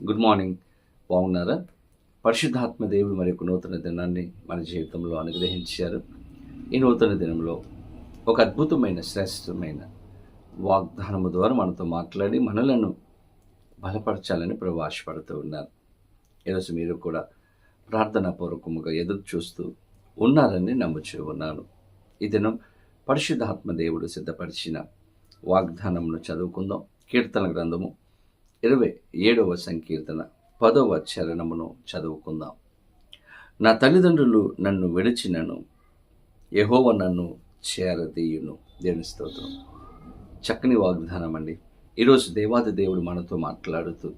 Good morning. బాగున్నారా? పరిశుద్ధాత్మ దేవుడు మరి ఒక నూతన దినాన్ని మన జీవితంలో అనుగ్రహించారు. ఈ నూతన దినంలో ఒక అద్భుతమైన శ్రేష్టమైన వాగ్దానము ద్వారా మనతో మాట్లాడి మనలను బలపరచాలని ప్రభు ఆశపడుతూ ఉన్నారు. ఈరోజు మీరు కూడా ప్రార్థనాపూర్వకముగా ఎదురు చూస్తూ ఉన్నారని నమ్ముచూ ఉన్నాను. ఈ దినం పరిశుద్ధాత్మ దేవుడు సిద్ధపరిచిన వాగ్దానమును చదువుకుందాం. కీర్తన గ్రంథము 27వ సంకీర్తన 10వ చరణమును చదువుకుందాం. నా తల్లిదండ్రులు నన్ను విడిచినను, యెహోవా నన్ను చేరదీయును. దేవుని స్తోత్రం. చక్కని వాగ్దానం అండి. ఈరోజు దేవాది దేవుడు మనతో మాట్లాడుతూ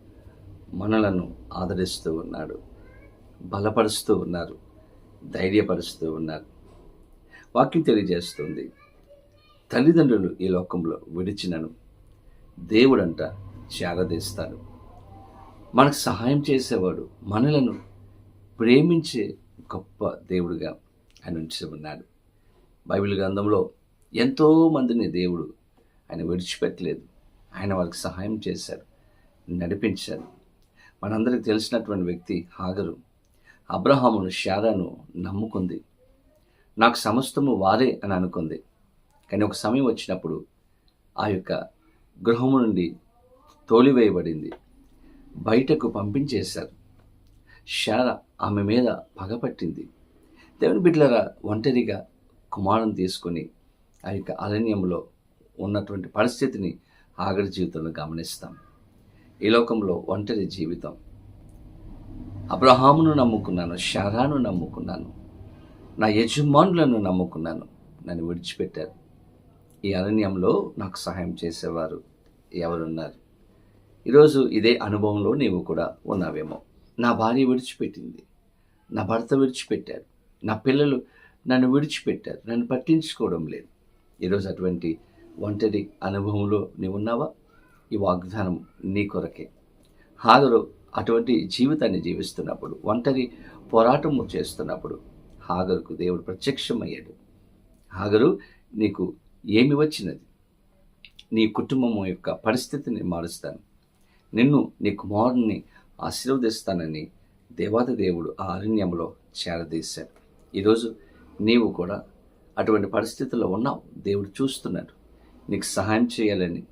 మనలను ఆదరిస్తూ ఉన్నాడు, బలపరుస్తూ ఉన్నారు, ధైర్యపరుస్తూ ఉన్నారు. వాక్యం తెలియజేస్తుంది, తల్లిదండ్రులు ఈ లోకంలో విడిచినను దేవుడంట చేరదీస్తాడు. మనకు సహాయం చేసేవాడు, మనలను ప్రేమించే గొప్ప దేవుడుగా ఆయన ఉంచి ఉన్నాడు. బైబిల్ గ్రంథంలో ఎంతోమందిని దేవుడు ఆయన విడిచిపెట్టలేదు. ఆయన వారికి సహాయం చేశాడు, నడిపించాడు. మనందరికీ తెలిసినటువంటి వ్యక్తి హాగరు అబ్రహామును, శారాను నమ్ముకుంది. నాకు సమస్తము వారే అని అనుకుంది. కానీ ఒక సమయం వచ్చినప్పుడు ఆ యొక్క గృహము నుండి తోలివేయబడింది, బయటకు పంపించేశారు. శారా ఆమె మీద పగపట్టింది. దేవుని బిడ్డలారా, ఒంటరిగా కుమారుని తీసుకుని ఆ యొక్క అరణ్యంలో ఉన్నటువంటి పరిస్థితిని హాగరు జీవితంలో గమనిస్తాం. ఈ లోకంలో ఒంటరి జీవితం. అబ్రహామును నమ్ముకున్నాను, శారాను నమ్ముకున్నాను, నా యజమానులను నమ్ముకున్నాను, నన్ను విడిచిపెట్టారు. ఈ అరణ్యంలో నాకు సహాయం చేసేవారు ఎవరున్నారు? ఈరోజు ఇదే అనుభవంలో నీవు కూడా ఉన్నావేమో. నా భార్య విడిచిపెట్టింది, నా భర్త విడిచిపెట్టారు, నా పిల్లలు నన్ను విడిచిపెట్టారు, నన్ను పట్టించుకోవడం లేదు. ఈరోజు అటువంటి ఒంటరి అనుభవంలో నీవు ఉన్నావా? ఈ వాగ్దానం నీ కొరకే. హాగరు అటువంటి జీవితాన్ని జీవిస్తున్నప్పుడు, ఒంటరి పోరాటము చేస్తున్నప్పుడు హాగరుకు దేవుడు ప్రత్యక్షమయ్యాడు. హాగరు, నీకు ఏమి వచ్చినది? నీ కుటుంబం యొక్క పరిస్థితిని మారుస్తాను, నిన్ను, నీ కుమారుని ఆశీర్వదిస్తానని దేవాది దేవుడు ఆ అరణ్యంలో చేరదీశాడు. ఈరోజు నీవు కూడా అటువంటి పరిస్థితుల్లో ఉన్నావు. దేవుడు చూస్తున్నాడు, నీకు సహాయం చేయాలని,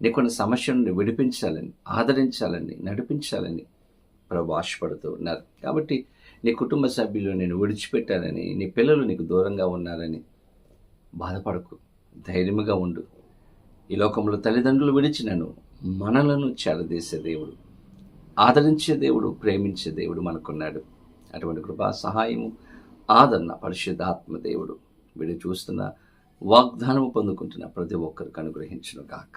నీకున్న సమస్య నుండి విడిపించాలని, ఆదరించాలని, నడిపించాలని ప్రభు ఆశపడుతూ ఉన్నారు. కాబట్టి నీ కుటుంబ సభ్యులు నేను విడిచిపెట్టాలని, నీ పిల్లలు నీకు దూరంగా ఉన్నారని బాధపడకు, ధైర్యముగా ఉండు. ఈ లోకంలో తల్లిదండ్రులు విడిచినను మనలను చేరదీసే దేవుడు, ఆదరించే దేవుడు, ప్రేమించే దేవుడు మనకున్నాడు. అటువంటి కృపా సహాయము, ఆదరణ పరిశుద్ధాత్మ దేవుడు వీడు చూస్తున్న వాగ్దానము పొందుకుంటున్న ప్రతి ఒక్కరికి అనుగ్రహించును గాక.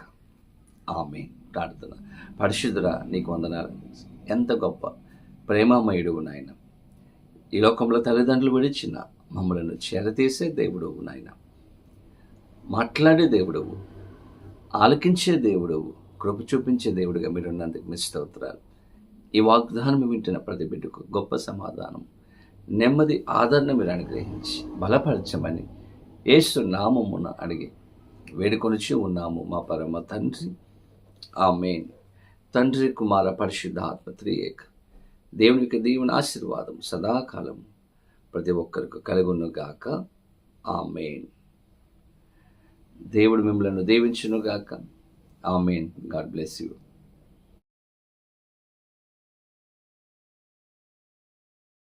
ఆమేన్. ప్రార్థన. పరిశుద్ధుడా, నీకు వందనాలు. ఎంత గొప్ప ప్రేమమయుడు నాయన. ఈ లోకంలో తల్లిదండ్రులు విడిచిన మమ్మలను చేరతీసే దేవుడు నాయన. మాట్లాడే దేవుడవు, ఆలకించే దేవుడవు, కృప చూపించే దేవుడిగా మీరున్నందుకు మీ స్తోత్రాలు. ఈ వాగ్దానం వింటున్న ప్రతి బిడ్డకు గొప్ప సమాధానం, నెమ్మది, ఆదరణ మీరు అనుగ్రహించి బలపరచమని యేసు నామమున అడిగి వేడుకొనిచి ఉన్నాము మా పరమ తండ్రి. ఆమేన్. తండ్రి, కుమార, పరిశుద్ధాత్మ త్రియేక దేవునికి దీవెన, ఆశీర్వాదం సదాకాలం ప్రతి ఒక్కరికి కలుగును గాక. ఆమేన్. దేవుడు మిమ్మల్ని దీవించును గాక. ఆమేన్. God bless you.